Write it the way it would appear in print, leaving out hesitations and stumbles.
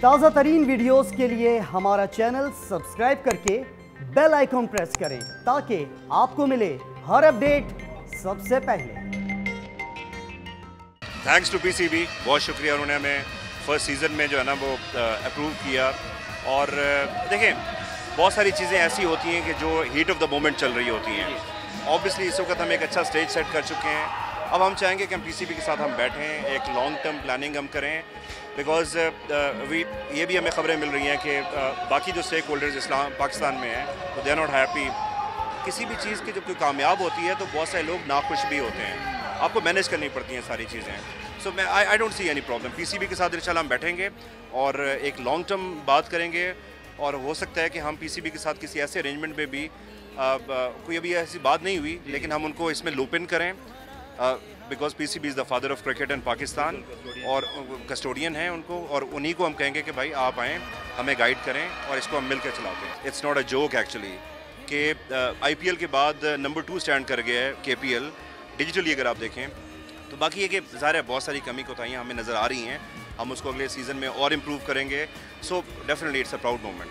ताज़ा तरीन वीडियोस के लिए हमारा चैनल सब्सक्राइब करके बेल आइकॉन प्रेस करें ताकि आपको मिले हर अपडेट सबसे पहले। थैंक्स टू पीसीबी, बहुत शुक्रिया, उन्होंने हमें फर्स्ट सीज़न में जो है ना वो अप्रूव किया। और देखें, बहुत सारी चीज़ें ऐसी होती हैं कि जो हीट ऑफ द मोमेंट चल रही होती हैं। ऑब्वियसली इस वक्त हम एक अच्छा स्टेज सेट कर चुके हैं। अब हम चाहेंगे कि हम पीसीबी के साथ हम बैठें, एक लॉन्ग टर्म प्लानिंग हम करें, बिकॉज ये भी हमें ख़बरें मिल रही हैं कि बाकी जो स्टेक होल्डर्स इस्लाम पाकिस्तान में हैं तो दे आर नॉट हैप्पी। किसी भी चीज़ की जब कोई कामयाब होती है तो बहुत सारे लोग नाखुश भी होते हैं, आपको मैनेज करनी पड़ती हैं सारी चीज़ें। सो मैं I don't see any problem. PCB के साथ इंशाल्लाह हम बैठेंगे और एक लॉन्ग टर्म बात करेंगे, और हो सकता है कि हम पीसीबी के साथ किसी ऐसे अरेंजमेंट में भी कोई अभी ऐसी बात नहीं हुई, लेकिन हम उनको इसमें लूप इन करें, because PCB is the father of cricket in Pakistan और कस्टोडियन हैं उनको, और उन्हीं को हम कहेंगे कि भाई आप आएँ, हमें गाइड करें और इसको हम मिल कर चलाते हैं। It's not a joke actually कि IPL के बाद नंबर 2 स्टैंड कर गया है KPL डिजिटली अगर आप देखें। तो बाकी ये कि ज़ाहिर है बहुत सारी कमी कोताहियाँ हमें नज़र आ रही हैं, हम उसको अगले सीज़न में और इम्प्रूव करेंगे। So definitely it's a proud moment.